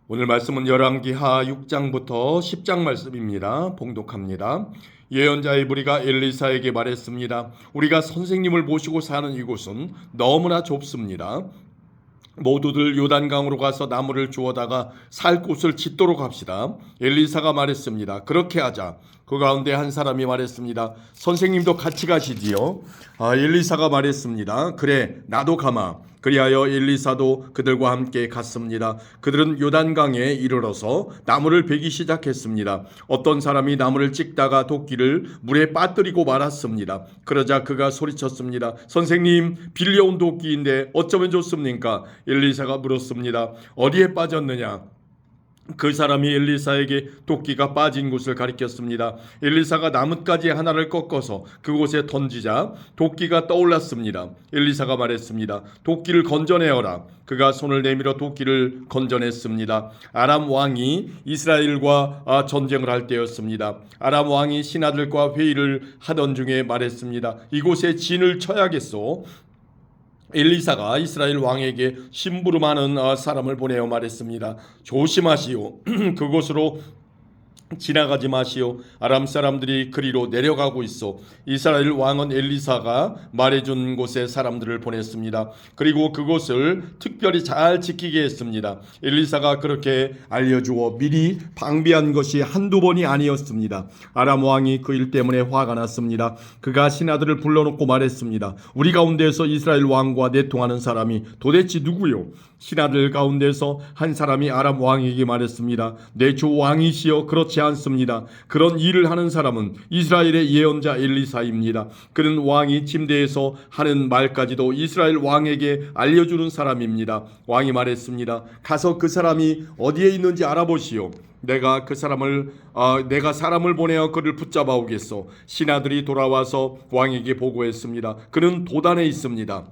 오늘 말씀은 열왕기하 6장부터 10장 말씀입니다. 봉독합니다. 예언자의 무리가 엘리사에게 말했습니다. 우리가 선생님을 모시고 사는 이곳은 너무나 좁습니다. 모두들 요단강으로 가서 나무를 주워다가 살 곳을 짓도록 합시다. 엘리사가 말했습니다. 그렇게 하자. 그 가운데 한 사람이 말했습니다. 선생님도 같이 가시지요. 엘리사가 말했습니다. 그래, 나도 가마. 그리하여 엘리사도 그들과 함께 갔습니다. 그들은 요단강에 이르러서 나무를 베기 시작했습니다. 어떤 사람이 나무를 찍다가 도끼를 물에 빠뜨리고 말았습니다. 그러자 그가 소리쳤습니다. 선생님, 빌려온 도끼인데 어쩌면 좋습니까? 엘리사가 물었습니다. 어디에 빠졌느냐? 그 사람이 엘리사에게 도끼가 빠진 곳을 가리켰습니다. 엘리사가 나뭇가지 하나를 꺾어서 그곳에 던지자 도끼가 떠올랐습니다. 엘리사가 말했습니다. 도끼를 건져내어라. 그가 손을 내밀어 도끼를 건져냈습니다. 아람 왕이 이스라엘과 전쟁을 할 때였습니다. 아람 왕이 신하들과 회의를 하던 중에 말했습니다. 이곳에 진을 쳐야겠소. 엘리사가 이스라엘 왕에게 심부름하는 사람을 보내어 말했습니다. 조심하시오. 그곳으로 지나가지 마시오. 아람 사람들이 그리로 내려가고 있어. 이스라엘 왕은 엘리사가 말해준 곳에 사람들을 보냈습니다. 그리고 그곳을 특별히 잘 지키게 했습니다. 엘리사가 그렇게 알려주어 미리 방비한 것이 한두 번이 아니었습니다. 아람 왕이 그 일 때문에 화가 났습니다. 그가 신하들을 불러놓고 말했습니다. 우리 가운데서 이스라엘 왕과 내통하는 사람이 도대체 누구요? 신하들 가운데서 한 사람이 아람 왕에게 말했습니다. 내 주 왕이시여, 그렇지 않습니다. 그런 일을 하는 사람은 이스라엘의 예언자 엘리사입니다. 그는 왕이 침대에서 하는 말까지도 이스라엘 왕에게 알려주는 사람입니다. 왕이 말했습니다. 가서 그 사람이 어디에 있는지 알아보시오. 내가 사람을 보내어 그를 붙잡아 오겠소. 신하들이 돌아와서 왕에게 보고했습니다. 그는 도단에 있습니다.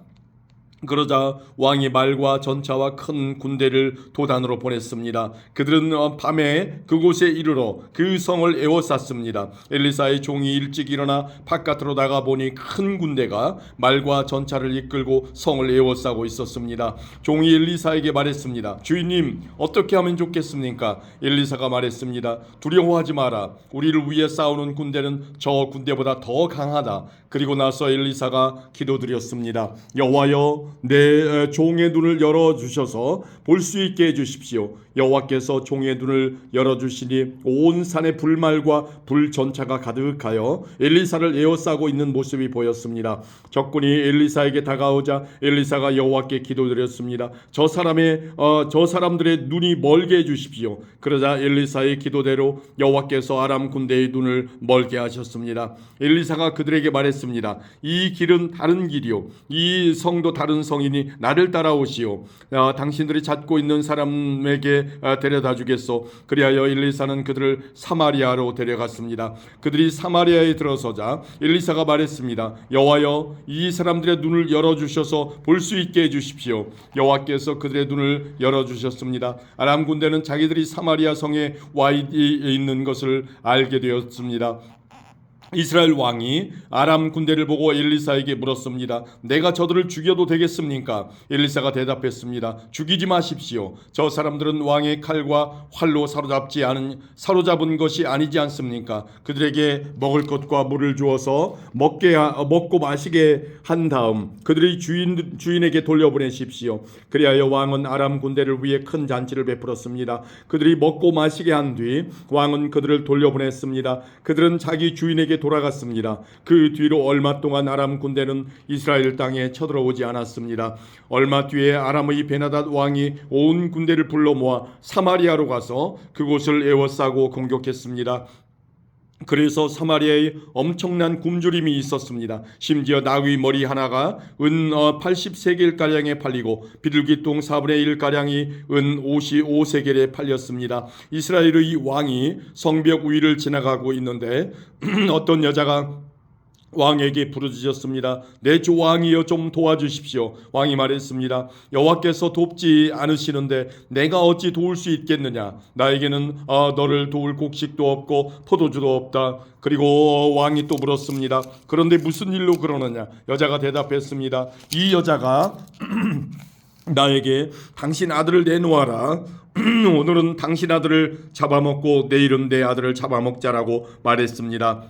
그러자 왕이 말과 전차와 큰 군대를 도단으로 보냈습니다. 그들은 밤에 그곳에 이르러 그 성을 에워쌌습니다. 엘리사의 종이 일찍 일어나 바깥으로 나가보니 큰 군대가 말과 전차를 이끌고 성을 에워싸고 있었습니다. 종이 엘리사에게 말했습니다. 주인님, 어떻게 하면 좋겠습니까? 엘리사가 말했습니다. 두려워하지 마라. 우리를 위해 싸우는 군대는 저 군대보다 더 강하다. 그리고 나서 엘리사가 기도드렸습니다. 여호와여, 내 종의 눈을 열어주셔서 볼 수 있게 해주십시오. 여호와께서 종의 눈을 열어주시니 온 산에 불말과 불전차가 가득하여 엘리사를 에워싸고 있는 모습이 보였습니다. 적군이 엘리사에게 다가오자 엘리사가 여호와께 기도드렸습니다. 저 사람들의 눈이 멀게 해주십시오. 그러자 엘리사의 기도대로 여호와께서 아람 군대의 눈을 멀게 하셨습니다. 엘리사가 그들에게 말했습니다. 이 길은 다른 길이요, 이 성도 다른 성이니 나를 따라오시오. 당신들이 찾고 있는 사람에게 데려다 주겠소. 그리하여 엘리사는 그들을 사마리아로 데려갔습니다. 그들이 사마리아에 들어서자 엘리사가 말했습니다. 여호와여, 이 사람들의 눈을 열어주셔서 볼 수 있게 해주십시오. 여호와께서 그들의 눈을 열어주셨습니다. 아람 군대는 자기들이 사마리아 성에 와 있는 것을 알게 되었습니다. 이스라엘 왕이 아람 군대를 보고 엘리사에게 물었습니다. 내가 저들을 죽여도 되겠습니까? 엘리사가 대답했습니다. 죽이지 마십시오. 저 사람들은 왕의 칼과 활로 사로잡은 것이 아니지 않습니까? 그들에게 먹을 것과 물을 주어서 먹고 마시게 한 다음 그들의 주인에게 돌려보내십시오. 그리하여 왕은 아람 군대를 위해 큰 잔치를 베풀었습니다. 그들이 먹고 마시게 한 뒤 왕은 그들을 돌려보냈습니다. 그들은 자기 주인에게 돌아갔습니다. 그 뒤로 얼마 동안 아람 군대는 이스라엘 땅에 쳐들어오지 않았습니다. 얼마 뒤에 아람의 베나닷 왕이 온 군대를 불러 모아 사마리아로 가서 그곳을 에워싸고 공격했습니다. 그래서 사마리아에 엄청난 굶주림이 있었습니다. 심지어 나귀 머리 하나가 은 80세겔가량에 팔리고 비둘기똥 4분의 1가량이 은 55세겔에 팔렸습니다. 이스라엘의 왕이 성벽 위를 지나가고 있는데 어떤 여자가 왕에게 부르짖었습니다. 내 주 왕이여, 좀 도와주십시오. 왕이 말했습니다. 여호와께서 돕지 않으시는데 내가 어찌 도울 수 있겠느냐? 나에게는 너를 도울 곡식도 없고 포도주도 없다. 그리고 왕이 또 물었습니다. 그런데 무슨 일로 그러느냐? 여자가 대답했습니다. 이 여자가 나에게 당신 아들을 내놓아라. 오늘은 당신 아들을 잡아먹고 내일은 내 아들을 잡아먹자라고 말했습니다.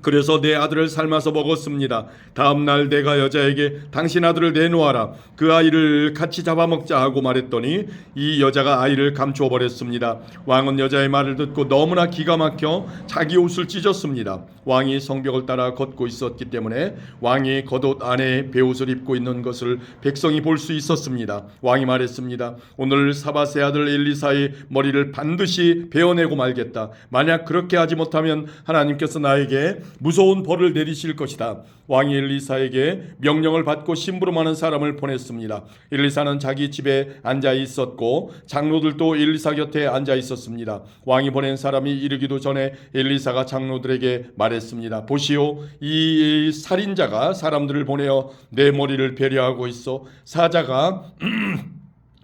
그래서 내 아들을 삶아서 먹었습니다. 다음 날 내가 여자에게 당신 아들을 내놓아라, 그 아이를 같이 잡아먹자 하고 말했더니 이 여자가 아이를 감추어 버렸습니다. 왕은 여자의 말을 듣고 너무나 기가 막혀 자기 옷을 찢었습니다. 왕이 성벽을 따라 걷고 있었기 때문에 왕이 겉옷 안에 베옷을 입고 있는 것을 백성이 볼 수 있었습니다. 왕이 말했습니다. 오늘 사밧의 아들 엘리사의 머리를 반드시 베어내고 말겠다. 만약 그렇게 하지 못하면 하나님께서 나에게 무서운 벌을 내리실 것이다. 왕이 엘리사에게 명령을 받고 심부름하는 사람을 보냈습니다. 엘리사는 자기 집에 앉아 있었고 장로들도 엘리사 곁에 앉아 있었습니다. 왕이 보낸 사람이 이르기도 전에 엘리사가 장로들에게 말했습니다. 보시오, 이 살인자가 사람들을 보내어 내 머리를 베려하고 있어. 사자가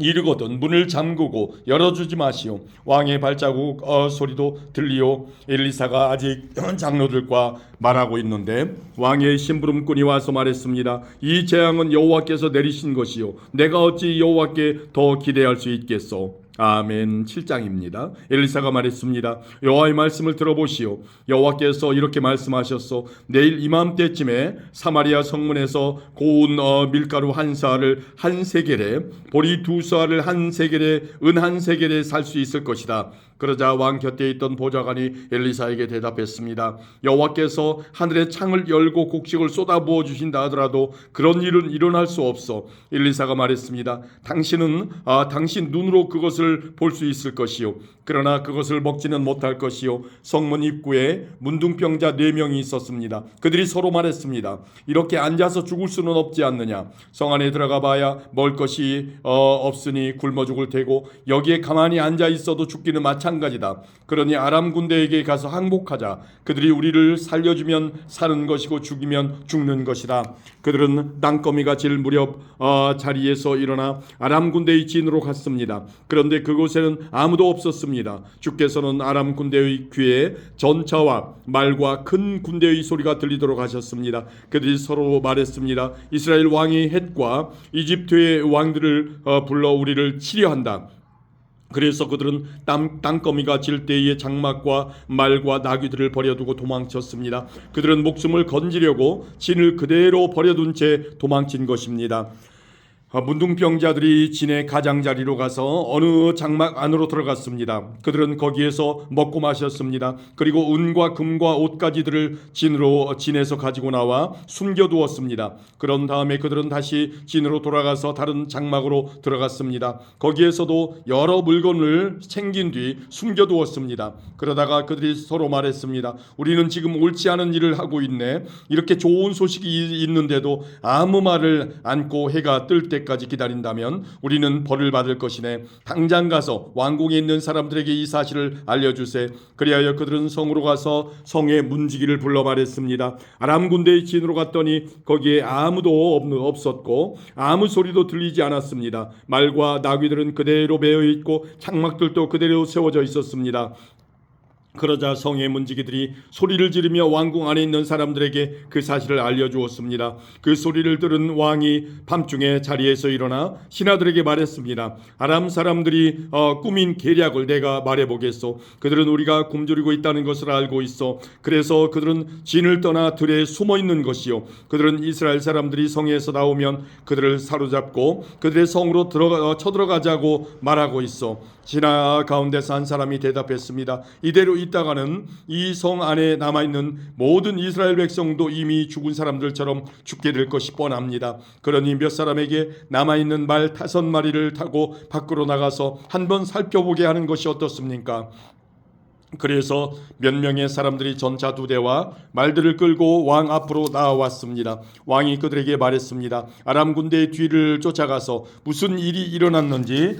이르거든 문을 잠그고 열어주지 마시오. 왕의 발자국 소리도 들리오. 엘리사가 아직 장로들과 말하고 있는데 왕의 심부름꾼이 와서 말했습니다. 이 재앙은 여호와께서 내리신 것이요, 내가 어찌 여호와께 더 기대할 수 있겠소. 아멘. 7장입니다. 엘리사가 말했습니다. 여호와의 말씀을 들어보시오. 여호와께서 이렇게 말씀하셨소. 내일 이맘때쯤에 사마리아 성문에서 고운 밀가루 한 사알을 한 세겔에, 보리 두 사알을 한 세겔에, 은 한 세겔에 살 수 있을 것이다. 그러자 왕 곁에 있던 보좌관이 엘리사에게 대답했습니다. 여호와께서 하늘의 창을 열고 곡식을 쏟아부어 주신다 하더라도 그런 일은 일어날 수 없어. 엘리사가 말했습니다. 당신은 당신 눈으로 그것을 볼 수 있을 것이요, 그러나 그것을 먹지는 못할 것이요. 성문 입구에 문둥병자 4명이 있었습니다. 그들이 서로 말했습니다. 이렇게 앉아서 죽을 수는 없지 않느냐. 성 안에 들어가 봐야 먹을 것이 없으니 굶어 죽을 테고 여기에 가만히 앉아 있어도 죽기는 마찬가지다. 그러니 아람 군대에게 가서 항복하자. 그들이 우리를 살려주면 사는 것이고 죽이면 죽는 것이다. 그들은 땅거미가 질 무렵 자리에서 일어나 아람 군대의 진으로 갔습니다. 그런데 그곳에는 아무도 없었습니다. 주께서는 아람 군대의 귀에 전차와 말과 큰 군대의 소리가 들리도록 하셨습니다. 그들이 서로 말했습니다. 이스라엘 왕이 헷과 이집트의 왕들을 불러 우리를 치려한다. 그래서 그들은 땅거미가 질 때의 장막과 말과 나귀들을 버려두고 도망쳤습니다. 그들은 목숨을 건지려고 진을 그대로 버려둔 채 도망친 것입니다. 문둥병자들이 진의 가장자리로 가서 어느 장막 안으로 들어갔습니다. 그들은 거기에서 먹고 마셨습니다. 그리고 은과 금과 옷가지들을 진에서 가지고 나와 숨겨두었습니다. 그런 다음에 그들은 다시 진으로 돌아가서 다른 장막으로 들어갔습니다. 거기에서도 여러 물건을 챙긴 뒤 숨겨두었습니다. 그러다가 그들이 서로 말했습니다. 우리는 지금 옳지 않은 일을 하고 있네. 이렇게 좋은 소식이 있는데도 아무 말을 않고 해가 뜰 때까지 기다린다면 우리는 벌을 받을 것이네. 당장 가서 왕궁에 있는 사람들에게 이 사실을 알려주세. 그리하여 그들은 성으로 가서 성의 문지기를 불러 말했습니다. 아람 군대의 진으로 갔더니 거기에 아무도 없었고 아무 소리도 들리지 않았습니다. 말과 나귀들은 그대로 매여 있고 장막들도 그대로 세워져 있었습니다. 그러자 성의 문지기들이 소리를 지르며 왕궁 안에 있는 사람들에게 그 사실을 알려주었습니다. 그 소리를 들은 왕이 밤중에 자리에서 일어나 신하들에게 말했습니다. 아람 사람들이 꾸민 계략을 내가 말해보겠소. 그들은 우리가 굶주리고 있다는 것을 알고 있어. 그래서 그들은 진을 떠나 들에 숨어있는 것이요, 그들은 이스라엘 사람들이 성에서 나오면 그들을 사로잡고 그들의 성으로 쳐들어가자고 말하고 있어. 신하 가운데서 한 사람이 대답했습니다. 이대로 있다가는 이 성 안에 남아있는 모든 이스라엘 백성도 이미 죽은 사람들처럼 죽게 될 것이 뻔합니다. 그러니 몇 사람에게 남아있는 말 5마리를 타고 밖으로 나가서 한번 살펴보게 하는 것이 어떻습니까? 그래서 몇 명의 사람들이 전차 2대와 말들을 끌고 왕 앞으로 나왔습니다. 왕이 그들에게 말했습니다. 아람 군대의 뒤를 쫓아가서 무슨 일이 일어났는지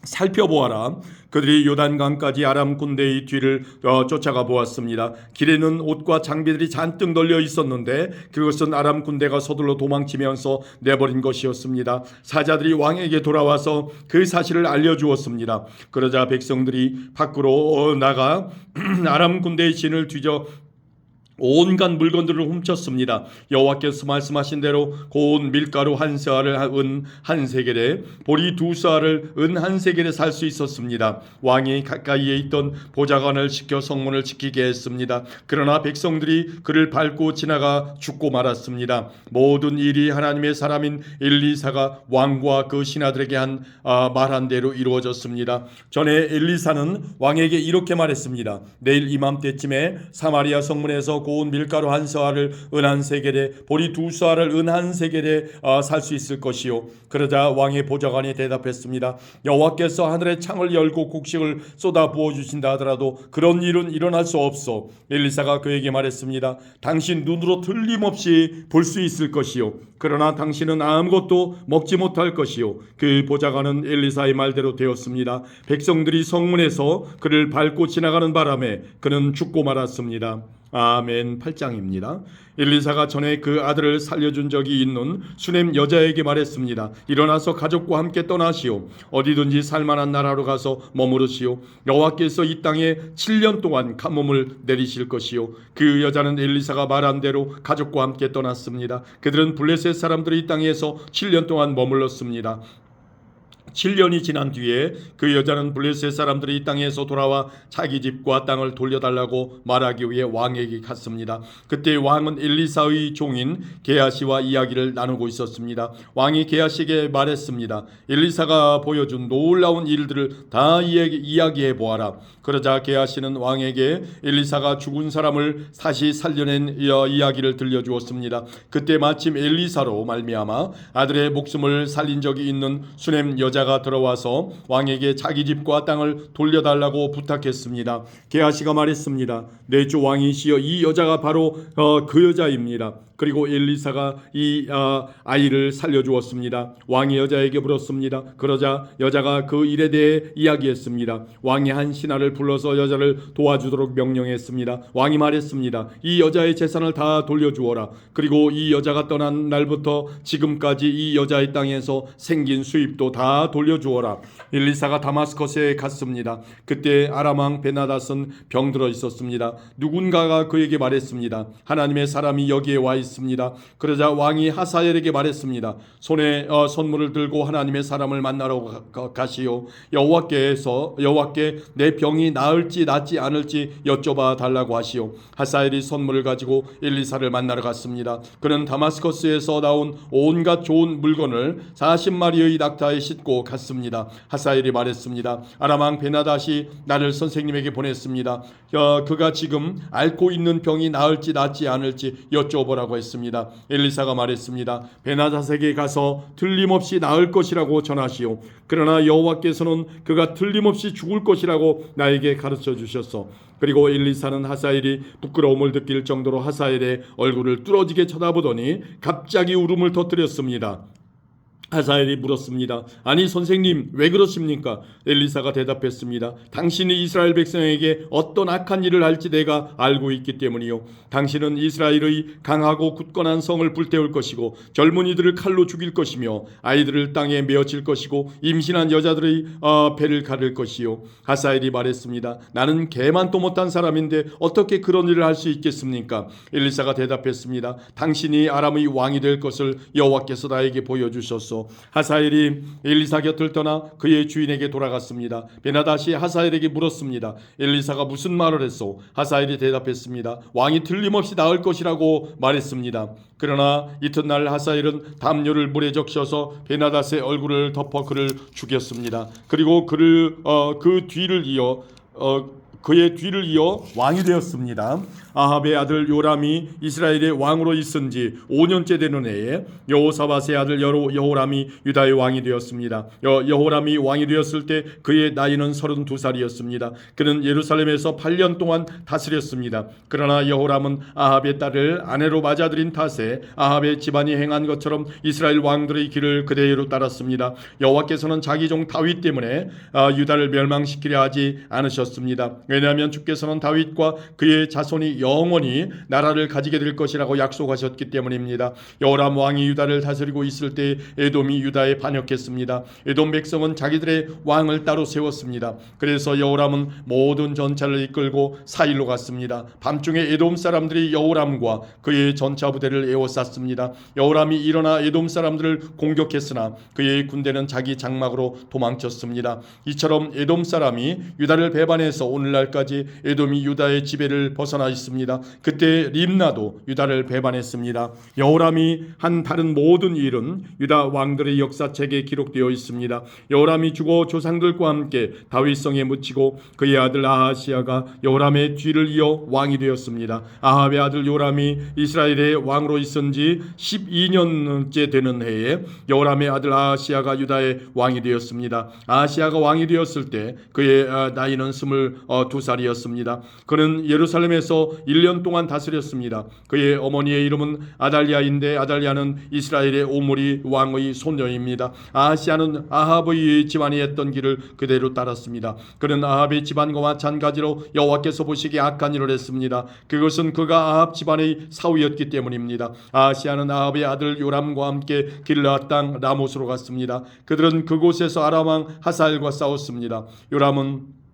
살펴보아라. 그들이 요단강까지 아람 군대의 뒤를 쫓아가 보았습니다. 길에는 옷과 장비들이 잔뜩 널려 있었는데 그것은 아람 군대가 서둘러 도망치면서 내버린 것이었습니다. 사자들이 왕에게 돌아와서 그 사실을 알려주었습니다. 그러자 백성들이 밖으로 나가 아람 군대의 진을 뒤져 온갖 물건들을 훔쳤습니다. 여호와께서 말씀하신 대로 고운 밀가루 한 세알을 은 한 세겔에 보리 두 세알을 은 한 세겔에 살 수 있었습니다. 왕이 가까이에 있던 보좌관을 시켜 성문을 지키게 했습니다. 그러나 백성들이 그를 밟고 지나가 죽고 말았습니다. 모든 일이 하나님의 사람인 엘리사가 왕과 그 신하들에게 말한 대로 이루어졌습니다. 전에 엘리사는 왕에게 이렇게 말했습니다. 내일 이맘때쯤에 사마리아 성문에서 고운 밀가루 한 세알을 은 한 세겔에 보리 두 세알을 은 한 세겔에 살 수 있을 것이요. 그러자 왕의 보좌관이 대답했습니다. 여호와께서 하늘의 창을 열고 곡식을 쏟아 부어 주신다 하더라도 그런 일은 일어날 수 없어. 엘리사가 그에게 말했습니다. 당신 눈으로 틀림없이 볼 수 있을 것이요. 그러나 당신은 아무것도 먹지 못할 것이요. 그 보좌관은 엘리사의 말대로 되었습니다. 백성들이 성문에서 그를 밟고 지나가는 바람에 그는 죽고 말았습니다. 아멘. 8장입니다. 엘리사가 전에 그 아들을 살려준 적이 있는 수넴 여자에게 말했습니다. 일어나서 가족과 함께 떠나시오. 어디든지 살만한 나라로 가서 머무르시오. 여호와께서 이 땅에 7년 동안 가뭄을 내리실 것이요. 그 여자는 엘리사가 말한 대로 가족과 함께 떠났습니다. 그들은 블레셋 사람들이 이 땅에서 7년 동안 머물렀습니다. 7년이 지난 뒤에 그 여자는 블레셋 사람들이 이 땅에서 돌아와 자기 집과 땅을 돌려달라고 말하기 위해 왕에게 갔습니다. 그때 왕은 엘리사의 종인 게하시와 이야기를 나누고 있었습니다. 왕이 게하시에게 말했습니다. 엘리사가 보여준 놀라운 일들을 다 이야기해 보아라. 그러자 게하시는 왕에게 엘리사가 죽은 사람을 다시 살려낸 이야기를 들려주었습니다. 그때 마침 엘리사로 말미암아 아들의 목숨을 살린 적이 있는 수넴 여자가 들어와서 왕에게 자기 집과 땅을 돌려달라고 부탁했습니다. 게하시가 말했습니다. 내 주 왕이시여, 이 여자가 바로 그 여자입니다. 그리고 엘리사가 이 아이를 살려주었습니다. 왕이 여자에게 물었습니다. 그러자 여자가 그 일에 대해 이야기했습니다. 왕이 한 신하를 불러서 여자를 도와주도록 명령했습니다. 왕이 말했습니다. 이 여자의 재산을 다 돌려주어라. 그리고 이 여자가 떠난 날부터 지금까지 이 여자의 땅에서 생긴 수입도 다 돌려주어라. 엘리사가 다마스커스에 갔습니다. 그때 아람 왕 베나닷은 병들어 있었습니다. 누군가가 그에게 말했습니다. 하나님의 사람이 여기에 와 있습니다. 그러자 왕이 하사엘에게 말했습니다. 손에 선물을 들고 하나님의 사람을 만나러 가시오. 여호와께 내 병이 나을지 낫지 않을지 여쭤봐 달라고 하시오. 하사엘이 선물을 가지고 엘리사를 만나러 갔습니다. 그는 다마스커스에서 나온 온갖 좋은 물건을 40마리의 낙타에 싣고 갔습니다. 하사엘이 말했습니다. 아람 왕 베나닷이 나를 선생님에게 보냈습니다. 그가 지금 앓고 있는 병이 나을지 낫지 않을지 여쭤보라고 했습니다. 엘리사가 말했습니다. 베나닷에게 가서 틀림없이 나을 것이라고 전하시오. 그러나 여호와께서는 그가 틀림없이 죽을 것이라고 나에게 가르쳐 주셨어. 그리고 엘리사는 하사엘이 부끄러움을 느낄 정도로 하사엘의 얼굴을 뚫어지게 쳐다보더니 갑자기 울음을 터뜨렸습니다. 하사엘이 물었습니다. 아니 선생님, 왜 그러십니까? 엘리사가 대답했습니다. 당신이 이스라엘 백성에게 어떤 악한 일을 할지 내가 알고 있기 때문이요. 당신은 이스라엘의 강하고 굳건한 성을 불태울 것이고 젊은이들을 칼로 죽일 것이며 아이들을 땅에 메어칠 것이고 임신한 여자들의 배를 가를 것이요. 하사엘이 말했습니다. 나는 개만도 못한 사람인데 어떻게 그런 일을 할 수 있겠습니까? 엘리사가 대답했습니다. 당신이 아람의 왕이 될 것을 여호와께서 나에게 보여주셨소. 하사엘이 엘리사 곁을 떠나 그의 주인에게 돌아갔습니다. 베나닷이 하사엘에게 물었습니다. 엘리사가 무슨 말을 했소? 하사엘이 대답했습니다. 왕이 틀림없이 나을 것이라고 말했습니다. 그러나 이튿날 하사엘은 담요를 물에 적셔서 베나닷의 얼굴을 덮어 그를 죽였습니다. 그리고 그의 뒤를 이어 왕이 되었습니다. 아합의 아들 요람이 이스라엘의 왕으로 있은 지 5년째 되는 해에 여호사밧의 아들 여호람이 유다의 왕이 되었습니다. 여호람이 왕이 되었을 때 그의 나이는 32살이었습니다. 그는 예루살렘에서 8년 동안 다스렸습니다. 그러나 여호람은 아합의 딸을 아내로 맞아들인 탓에 아합의 집안이 행한 것처럼 이스라엘 왕들의 길을 그대로 따랐습니다. 여호와께서는 자기 종 다윗 때문에 유다를 멸망시키려 하지 않으셨습니다. 왜냐하면 주께서는 다윗과 그의 자손이 영원히 나라를 가지게 될 것이라고 약속하셨기 때문입니다. 여호람 왕이 유다를 다스리고 있을 때 에돔이 유다에 반역했습니다. 에돔 백성은 자기들의 왕을 따로 세웠습니다. 그래서 여호람은 모든 전차를 이끌고 사일로 갔습니다. 밤중에 에돔 사람들이 여호람과 그의 전차 부대를 에워쌌습니다. 여호람이 일어나 에돔 사람들을 공격했으나 그의 군대는 자기 장막으로 도망쳤습니다. 이처럼 에돔 사람이 유다를 배반해서 오늘날까지 에돔이 유다의 지배를 벗어나 있습니다. 그때 림나도 유다를 배반했습니다. 여호람이 한 다른 모든 일은 유다 왕들의 역사책에 기록되어 있습니다. 여호람이 죽어 조상들과 함께 다윗성에 묻히고 그의 아들 아하시아가 여호람의 뒤를 이어 왕이 되었습니다. 아합의 아들 요람이 이스라엘의 왕으로 있은 지 12년째 되는 해에 여호람의 아들 아하시아가 유다의 왕이 되었습니다. 아하시아가 왕이 되었을 때 그의 나이는 22살이었습니다. 그는 예루살렘에서 1년 동안 다스렸습니다. 그의 어머니의 이름은 아달랴인데 아달랴는 이스라엘의 오므리 왕의 손녀입니다. 아하시아는 아합의 집안이 했던 길을 그대로 따랐습니다. 그는 아합의 집안과 마찬가지로 여호와께서 보시기에 악한 일을 했습니다. 그것은 그가 아합 집안의 사위였기 때문입니다. 아하시아는 아합의 아들 요람과 함께 길르앗 땅 라못으로 갔습니다. 그들은 그곳에서 아람 왕 하사엘과 싸웠습니다. 요람은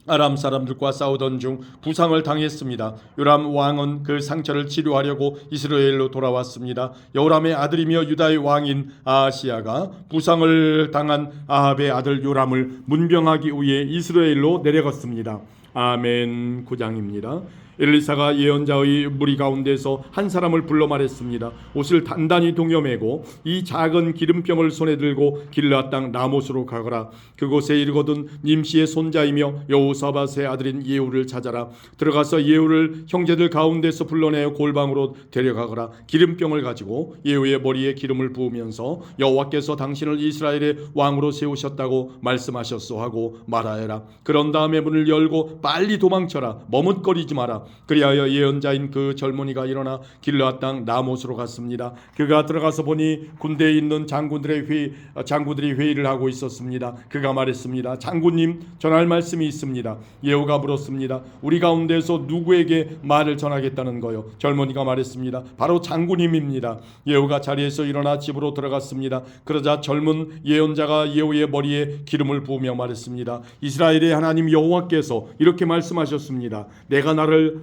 아람 사람들과 싸우던 중 부상을 당했습니다. 요람 왕은 그 상처를 치료하려고 이스라엘로 돌아왔습니다. 여호람의 아들이며 유다의 왕인 아하시아가 부상을 당한 아합의 아들 요람을 문병하기 위해 이스라엘로 내려갔습니다. 아멘. 9장입니다. 엘리사가 예언자의 무리 가운데서 한 사람을 불러 말했습니다. 옷을 단단히 동여매고 이 작은 기름병을 손에 들고 길르앗 땅 라못으로 가거라. 그곳에 이르거든 님시의 손자이며 여호사밧의 아들인 예후를 찾아라. 들어가서 예후를 형제들 가운데서 불러내어 골방으로 데려가거라. 기름병을 가지고 예후의 머리에 기름을 부으면서 여호와께서 당신을 이스라엘의 왕으로 세우셨다고 말씀하셨소 하고 말하여라. 그런 다음에 문을 열고 빨리 도망쳐라. 머뭇거리지 마라. 그리하여 예언자인 그 젊은이가 일어나 길르앗 땅 라못으로 갔습니다. 그가 들어가서 보니 군대에 있는 장군들이 회의를 하고 있었습니다. 그가 말했습니다. 장군님, 전할 말씀이 있습니다. 예후가 물었습니다. 우리 가운데서 누구에게 말을 전하겠다는 거요? 젊은이가 말했습니다. 바로 장군님입니다. 예후가 자리에서 일어나 집으로 들어갔습니다. 그러자 젊은 예언자가 예후의 머리에 기름을 부으며 말했습니다. 이스라엘의 하나님 여호와께서 이렇게 말씀하셨습니다. 내가 너를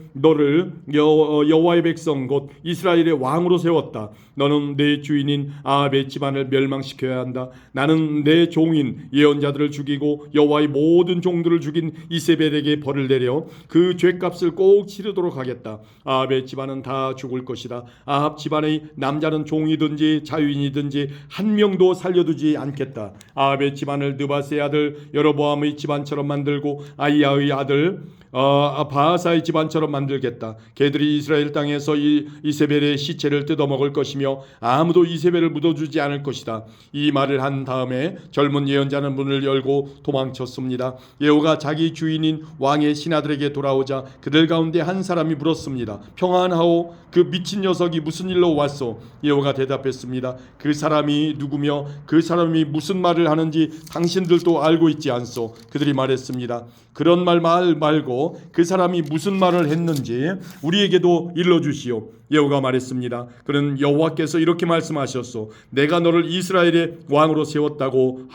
여호와의 백성 곧 이스라엘의 왕으로 세웠다. 너는 내 주인인 아합의 집안을 멸망시켜야 한다. 나는 내 종인 예언자들을 죽이고 여호와의 모든 종들을 죽인 이세벨에게 벌을 내려 그 죄값을 꼭 치르도록 하겠다. 아합의 집안은 다 죽을 것이다. 아합 집안의 남자는 종이든지 자유인이든지 한 명도 살려두지 않겠다. 아합의 집안을 느바스의 아들 여로보암의 집안처럼 만들고 아이야의 아들 바하사의 집안처럼 만들겠다. 걔들이 이스라엘 땅에서 이세벨의 시체를 뜯어먹을 것이며 아무도 이세벨을 묻어주지 않을 것이다. 이 말을 한 다음에 젊은 예언자는 문을 열고 도망쳤습니다. 예후가 자기 주인인 왕의 신하들에게 돌아오자 그들 가운데 한 사람이 물었습니다. 평안하오? 그 미친 녀석이 무슨 일로 왔소? 예후가 대답했습니다. 그 사람이 누구며 그 사람이 무슨 말을 하는지 당신들도 알고 있지 않소? 그들이 말했습니다. 그런 말 말고 그 사람이 무슨 말을 했는지 우리에게도 일러주시오. 예후가 말했습니다. 그는 여호와께서 이렇게 말씀하셨소. 내가 너를 이스라엘의 왕으로 세웠다고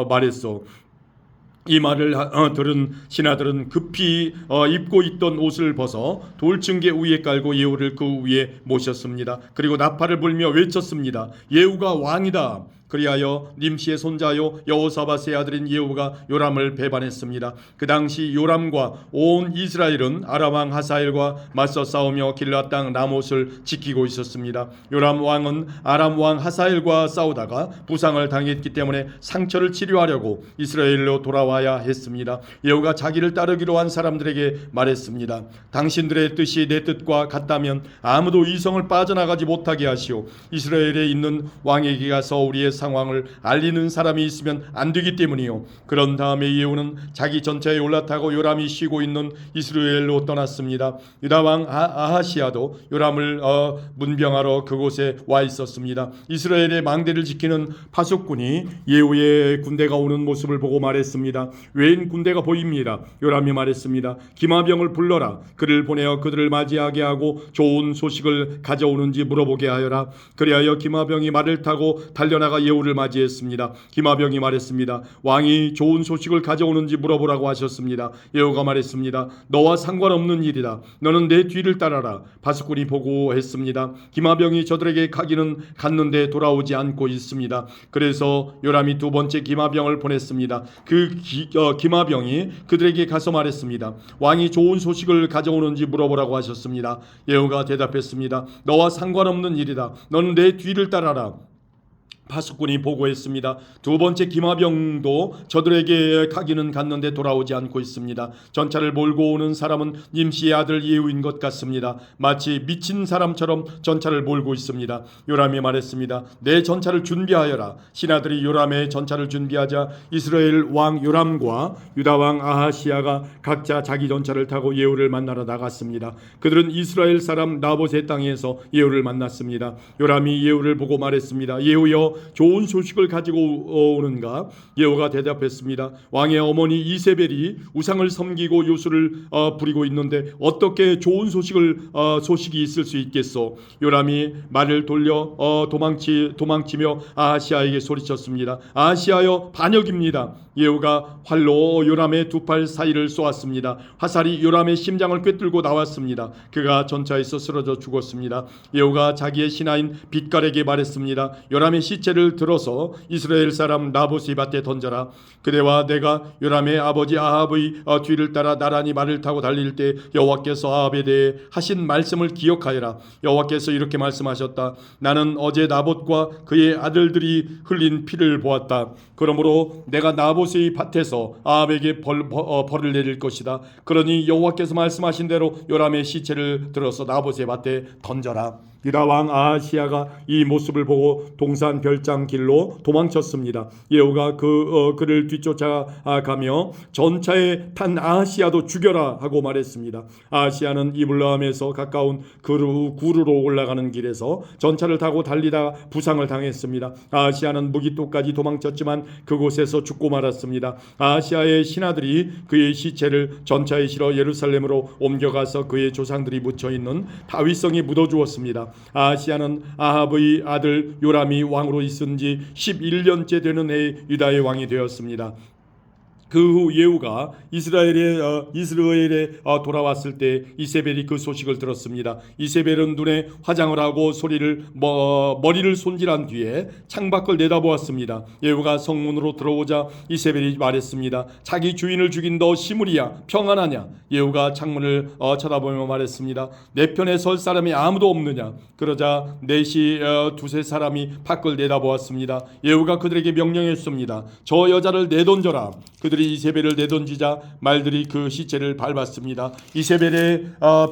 말했소. 이 말을 들은 신하들은 급히 입고 있던 옷을 벗어 돌층계 위에 깔고 예후를 그 위에 모셨습니다. 그리고 나팔을 불며 외쳤습니다. 예후가 왕이다. 그리하여 님시의 손자요 여호사밧의 아들인 예후가 요람을 배반했습니다. 그 당시 요람과 온 이스라엘은 아람 왕 하사엘과 맞서 싸우며 길르앗 땅 라못을 지키고 있었습니다. 요람 왕은 아람 왕 하사엘과 싸우다가 부상을 당했기 때문에 상처를 치료하려고 이스라엘로 돌아와야 했습니다. 예후가 자기를 따르기로 한 사람들에게 말했습니다. 당신들의 뜻이 내 뜻과 같다면 아무도 이 성을 빠져나가지 못하게 하시오. 이스라엘에 있는 왕에게 가서 우리의 상황을 알리는 사람이 있으면 안 되기 때문이요. 그런 다음에 예후는 자기 전차에 올라타고 요람이 쉬고 있는 이스라엘로 떠났습니다. 유다 왕 아하시아도 요람을 문병하러 그곳에 와 있었습니다. 이스라엘의 망대를 지키는 파수꾼이 예후의 군대가 오는 모습을 보고 말했습니다. 웬 군대가 보입니다. 요람이 말했습니다. 기마병을 불러라. 그를 보내어 그들을 맞이하게 하고 좋은 소식을 가져오는지 물어보게 하여라. 그리하여 기마병이 말을 타고 달려나가 예후를 맞이했습니다. 기마병이 말했습니다. 왕이 좋은 소식을 가져오는지 물어보라고 하셨습니다. 예후가 말했습니다. 너와 상관없는 일이다. 너는 내 뒤를 따라라. 파수꾼이 보고했습니다. 기마병이 저들에게 가기는 갔는데 돌아오지 않고 있습니다. 그래서 요람이 두 번째 기마병을 보냈습니다. 그 기마병이 그들에게 가서 말했습니다. 왕이 좋은 소식을 가져오는지 물어보라고 하셨습니다. 예후가 대답했습니다. 너와 상관없는 일이다. 너는 내 뒤를 따라라. 파수꾼이 보고했습니다. 두 번째 기마병도 저들에게 가기는 갔는데 돌아오지 않고 있습니다. 전차를 몰고 오는 사람은 nim시의 아들 예후인 것 같습니다. 마치 미친 사람처럼 전차를 몰고 있습니다. 요람이 말했습니다. 내 전차를 준비하여라. 신하들이 요람의 전차를 준비하자 이스라엘 왕 요람과 유다 왕 아하시아가 각자 자기 전차를 타고 예후를 만나러 나갔습니다. 그들은 이스라엘 사람 나봇의 땅에서 예후를 만났습니다. 요람이 예후를 보고 말했습니다. 예후여, 좋은 소식을 가지고 오는가? 예후가 대답했습니다. 왕의 어머니 이세벨이 우상을 섬기고 요술을 부리고 있는데 어떻게 좋은 소식이 있을 수 있겠소? 요람이 말을 돌려 도망치며 아하시아에게 소리쳤습니다. 아하시아여, 반역입니다. 예후가 활로 요람의 두 팔 사이를 쏘았습니다. 화살이 요람의 심장을 꿰뚫고 나왔습니다. 그가 전차에서 쓰러져 죽었습니다. 예후가 자기의 신하인 빛깔에게 말했습니다. 요람의 시체를 들어서 이스라엘 사람 나봇의 밭에 던져라. 그대와 내가 요람의 아버지 아합의 뒤를 따라 나란히 말을 타고 달릴 때 여호와께서 아합에 대해 하신 말씀을 기억하여라. 여호와께서 이렇게 말씀하셨다. 나는 어제 나봇과 그의 아들들이 흘린 피를 보았다. 그러므로 내가 나봇의 밭에서 아합에게 벌을 내릴 것이다. 그러니 여호와께서 말씀하신 대로 요람의 시체를 들어서 나봇의 밭에 던져라. 유다 왕 아하시아가 이 모습을 보고 동산 별장 길로 도망쳤습니다. 예후가 그를 뒤쫓아가며 전차에 탄 아하시아도 죽여라 하고 말했습니다. 아하시아는 이블라함에서 가까운 구르로 올라가는 길에서 전차를 타고 달리다 부상을 당했습니다. 아하시아는 무기토까지 도망쳤지만 그곳에서 죽고 말았습니다. 아하시아의 신하들이 그의 시체를 전차에 실어 예루살렘으로 옮겨가서 그의 조상들이 묻혀있는 다윗성에 묻어주었습니다. 아하시아는 아합의 아들 요람이 왕으로 있은 지 11년째 되는 해에 유다의 왕이 되었습니다. 그 후 예후가 이스라엘에 돌아왔을 때 이세벨이 그 소식을 들었습니다. 이세벨은 눈에 화장을 하고 머리를 손질한 뒤에 창밖을 내다보았습니다. 예후가 성문으로 들어오자 이세벨이 말했습니다. 자기 주인을 죽인 너 시므리야, 평안하냐? 예후가 창문을 쳐다보며 말했습니다. 내 편에 설 사람이 아무도 없느냐? 그러자 넷이 두세 사람이 밖을 내다보았습니다. 예후가 그들에게 명령했습니다. 저 여자를 내던져라. 그들이 이세벨을 내던지자 말들이 그 시체를 밟았습니다. 이세벨의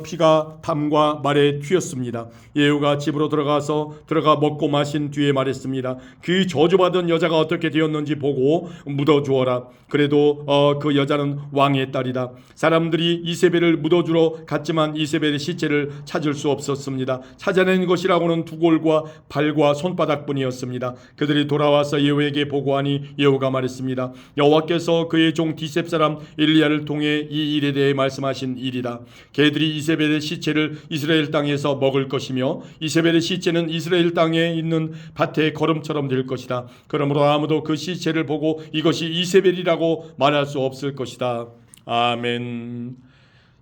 피가 담과 말에 튀었습니다. 예후가 집으로 들어가 먹고 마신 뒤에 말했습니다. 그 저주받은 여자가 어떻게 되었는지 보고 묻어주어라. 그래도 그 여자는 왕의 딸이다. 사람들이 이세벨을 묻어주러 갔지만 이세벨의 시체를 찾을 수 없었습니다. 찾아낸 것이라고는 두 골과 발과 손바닥뿐이었습니다. 그들이 돌아와서 예후에게 보고하니 예후가 말했습니다. 여호와께서 그의 종 디셉 사람 엘리야를 통해 이 일에 대해 말씀하신 일이다. 걔들이 이세벨의 시체를 이스라엘 땅에서 먹을 것이며 이세벨의 시체는 이스라엘 땅에 있는 밭의 거름처럼 될 것이다. 그러므로 아무도 그 시체를 보고 이것이 이세벨이라고 말할 수 없을 것이다. 아멘.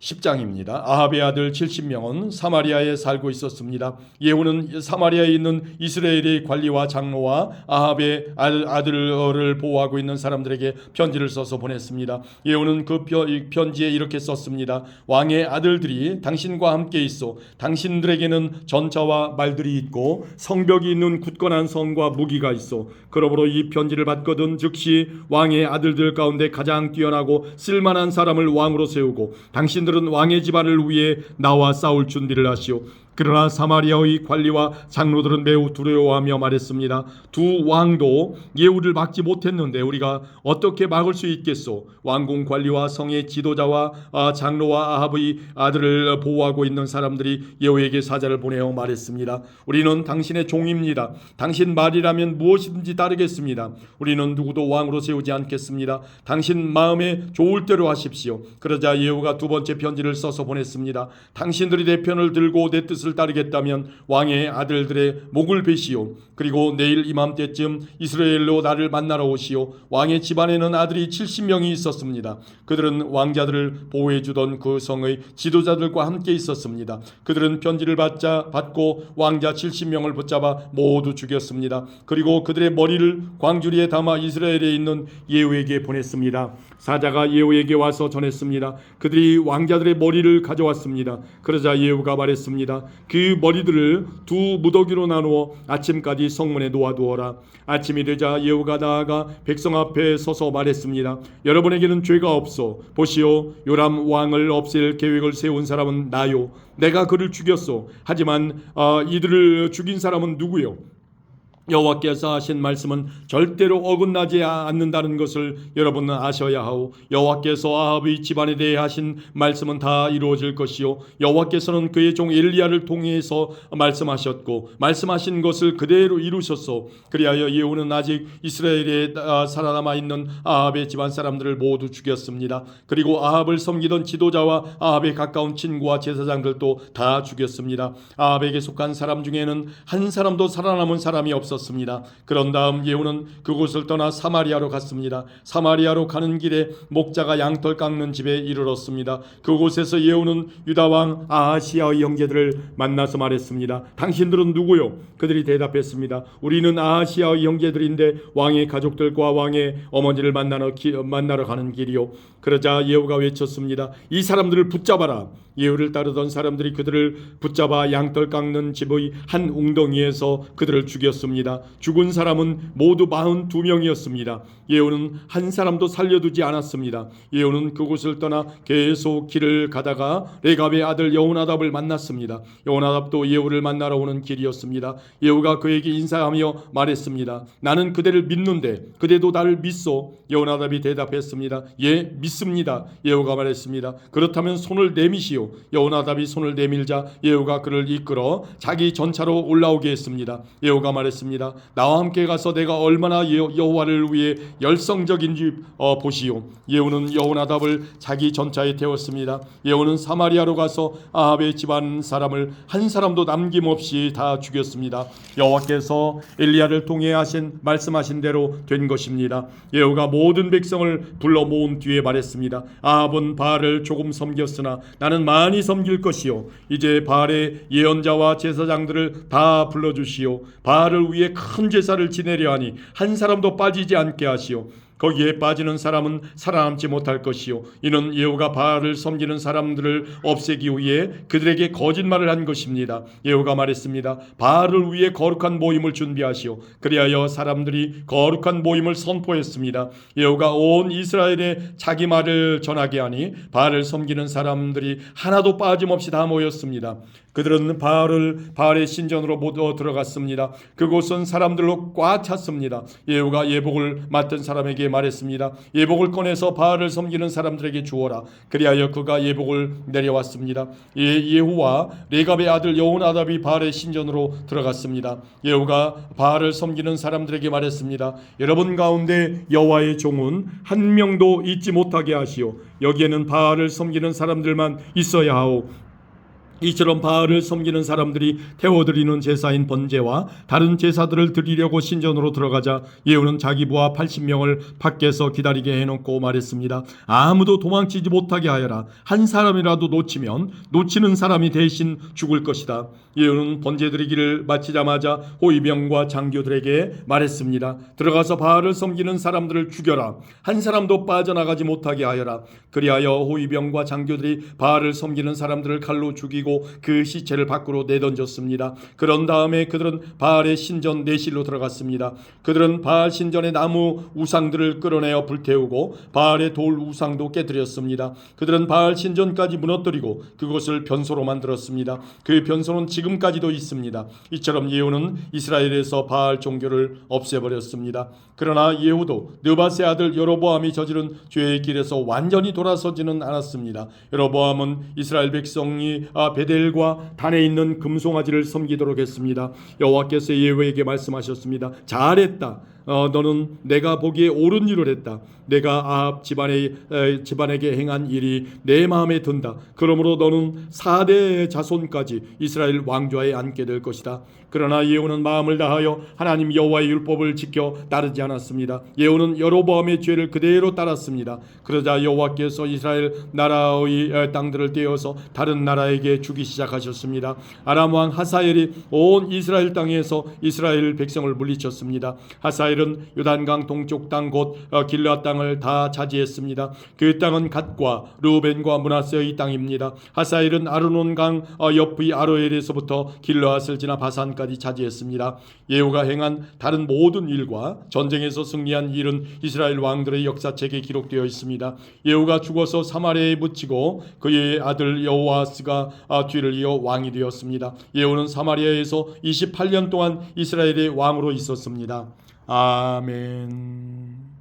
10장입니다. 아합의 아들 70명은 사마리아에 살고 있었습니다. 예후는 사마리아에 있는 이스라엘의 관리와 장로와 아합의 아들을 보호하고 있는 사람들에게 편지를 써서 보냈습니다. 예후는 그 편지에 이렇게 썼습니다. 왕의 아들들이 당신과 함께 있어. 당신들에게는 전차와 말들이 있고 성벽이 있는 굳건한 성과 무기가 있어. 그러므로 이 편지를 받거든 즉시 왕의 아들들 가운데 가장 뛰어나고 쓸만한 사람을 왕으로 세우고 당신들은 왕의 집안을 위해 나와 싸울 준비를 하시오. 그러나 사마리아의 관리와 장로들은 매우 두려워하며 말했습니다. 두 왕도 예후를 막지 못했는데 우리가 어떻게 막을 수 있겠소? 왕궁 관리와 성의 지도자와 장로와 아합의 아들을 보호하고 있는 사람들이 예후에게 사자를 보내어 말했습니다. 우리는 당신의 종입니다. 당신 말이라면 무엇이든지 따르겠습니다. 우리는 누구도 왕으로 세우지 않겠습니다. 당신 마음에 좋을 대로 하십시오. 그러자 예후가 두 번째 편지를 써서 보냈습니다. 당신들이 내 편을 들고 내 뜻을 따르겠다면 왕의 아들들의 목을 베시오. 그리고 내일 이맘때쯤 이스라엘로 나를 만나러 오시오. 왕의 집안에는 아들이 70명이 있었습니다. 그들은 왕자들을 보호해주던 그 성의 지도자들과 함께 있었습니다. 그들은 편지를 받고 왕자 70명을 붙잡아 모두 죽였습니다. 그리고 그들의 머리를 광주리에 담아 이스라엘에 있는 예후에게 보냈습니다. 사자가 예후에게 와서 전했습니다. 그들이 왕자들의 머리를 가져왔습니다. 그러자 예후가 말했습니다. 그 머리들을 두 무더기로 나누어 아침까지 성문에 놓아두어라. 아침이 되자 예후가 나아가 백성 앞에 서서 말했습니다. 여러분에게는 죄가 없어. 보시오, 요람 왕을 없앨 계획을 세운 사람은 나요. 내가 그를 죽였소. 하지만 이들을 죽인 사람은 누구요? 여호와께서 하신 말씀은 절대로 어긋나지 않는다는 것을 여러분은 아셔야 하오. 여호와께서 아합의 집안에 대해 하신 말씀은 다 이루어질 것이요, 여호와께서는 그의 종 엘리야를 통해서 말씀하셨고 말씀하신 것을 그대로 이루셨소. 그리하여 예후는 아직 이스라엘에 살아남아 있는 아합의 집안 사람들을 모두 죽였습니다. 그리고 아합을 섬기던 지도자와 아합의 가까운 친구와 제사장들도 다 죽였습니다. 아합에게 속한 사람 중에는 한 사람도 살아남은 사람이 없었습니다. 그런 다음 예후는 그곳을 떠나 사마리아로 갔습니다. 사마리아로 가는 길에 목자가 양털 깎는 집에 이르렀습니다. 그곳에서 예후는 유다 왕 아하시아의 형제들을 만나서 말했습니다. 당신들은 누구요? 그들이 대답했습니다. 우리는 아하시아의 형제들인데 왕의 가족들과 왕의 어머니를 만나러 가는 길이요. 그러자 예후가 외쳤습니다. 이 사람들을 붙잡아라. 예후를 따르던 사람들이 그들을 붙잡아 양털 깎는 집의 한 웅덩이에서 그들을 죽였습니다. 죽은 사람은 모두 42명이었습니다. 예후는 한 사람도 살려두지 않았습니다. 예후는 그곳을 떠나 계속 길을 가다가 레갑의 아들 여호나답을 만났습니다. 여호나답도 예후를 만나러 오는 길이었습니다. 예후가 그에게 인사하며 말했습니다. 나는 그대를 믿는데 그대도 나를 믿소? 여호나답이 대답했습니다. 예, 믿습니다. 예후가 말했습니다. 그렇다면 손을 내미시오. 여호나답이 손을 내밀자 예후가 그를 이끌어 자기 전차로 올라오게 했습니다. 예후가 말했습니다. 나와 함께 가서 내가 얼마나 여호와를 위해 열성적인지 보시오. 예후는 여호나답을 자기 전차에 태웠습니다. 예후는 사마리아로 가서 아합의 집안 사람을 한 사람도 남김없이 다 죽였습니다. 여호와께서 엘리야를 통해 말씀하신 대로 된 것입니다. 예후가 모든 백성을 불러 모은 뒤에 말했습니다. 아합은 바알을 조금 섬겼으나 나는 많이 섬길 것이요, 이제 바알의 예언자와 제사장들을 다 불러주시오. 바알을 위해 큰 제사를 지내려 하니 한 사람도 빠지지 않게 하시오. 거기에 빠지는 사람은 살아남지 못할 것이요, 이는 예후가 바알을 섬기는 사람들을 없애기 위해 그들에게 거짓말을 한 것입니다. 예후가 말했습니다. 바알을 위해 거룩한 모임을 준비하시오. 그리하여 사람들이 거룩한 모임을 선포했습니다. 예후가 온 이스라엘에 자기 말을 전하게 하니 바알을 섬기는 사람들이 하나도 빠짐없이 다 모였습니다. 그들은 바알의 신전으로 모두 들어갔습니다. 그곳은 사람들로 꽉 찼습니다. 예후가 예복을 맡은 사람에게 말했습니다. 예복을 꺼내서 바알을 섬기는 사람들에게 주어라. 그리하여 그가 예복을 내려왔습니다. 예후와 레갑의 아들 여호나답이 바알의 신전으로 들어갔습니다. 예후가 바알을 섬기는 사람들에게 말했습니다. 여러분 가운데 여호와의 종은 한 명도 잊지 못하게 하시오. 여기에는 바알을 섬기는 사람들만 있어야 하오. 이처럼 바알을 섬기는 사람들이 태워드리는 제사인 번제와 다른 제사들을 드리려고 신전으로 들어가자 예후는 자기 부하 80명을 밖에서 기다리게 해놓고 말했습니다. 아무도 도망치지 못하게 하여라. 한 사람이라도 놓치면 놓치는 사람이 대신 죽을 것이다. 예후는 번제 드리기를 마치자마자 호위병과 장교들에게 말했습니다. 들어가서 바알을 섬기는 사람들을 죽여라. 한 사람도 빠져나가지 못하게 하여라. 그리하여 호위병과 장교들이 바알을 섬기는 사람들을 칼로 죽이고 죽이고 그 시체를 밖으로 내던졌습니다. 그런 다음에 그들은 바알의 신전 내실로 들어갔습니다. 그들은 바알 신전의 나무 우상들을 끌어내어 불태우고 바알의 돌 우상도 깨뜨렸습니다. 그들은 바알 신전까지 무너뜨리고 그곳을 변소로 만들었습니다. 그 변소는 지금까지도 있습니다. 이처럼 예후는 이스라엘에서 바알 종교를 없애버렸습니다. 그러나 예후도 느밧의 아들 여로보암이 저지른 죄의 길에서 완전히 돌아서지는 않았습니다. 여로보암은 이스라엘 백성이 베델과 단에 있는 금송아지를 섬기도록 했습니다. 여호와께서 예후에게 말씀하셨습니다. 잘했다. 너는 내가 보기에 옳은 일을 했다. 내가 아합 집안에게 행한 일이 내 마음에 든다. 그러므로 너는 4대 자손까지 이스라엘 왕좌에 앉게 될 것이다. 그러나 예후는 마음을 다하여 하나님 여호와의 율법을 지켜 따르지 않았습니다. 예후는 여로보암의 죄를 그대로 따랐습니다. 그러자 여호와께서 이스라엘 나라의 땅들을 떼어서 다른 나라에게 주기 시작하셨습니다. 아람 왕 하사엘이 온 이스라엘 땅에서 이스라엘 백성을 물리쳤습니다. 하사엘은 요단강 동쪽 땅 곧 길르앗 땅을 다 차지했습니다. 그 땅은 갓과 르우벤과 므낫세의 땅입니다. 하사엘은 아르논강 옆의 아로엘에서부터 길르앗을 지나 바산까지 차지했습니다. 예후가 행한 다른 모든 일과 전쟁에서 승리한 일은 이스라엘 왕들의 역사책에 기록되어 있습니다. 예후가 죽어서 사마리아에 묻히고 그의 아들 여호아스가 뒤를 이어 왕이 되었습니다. 예후는 사마리아에서 28년 동안 이스라엘의 왕으로 있었습니다. 아멘.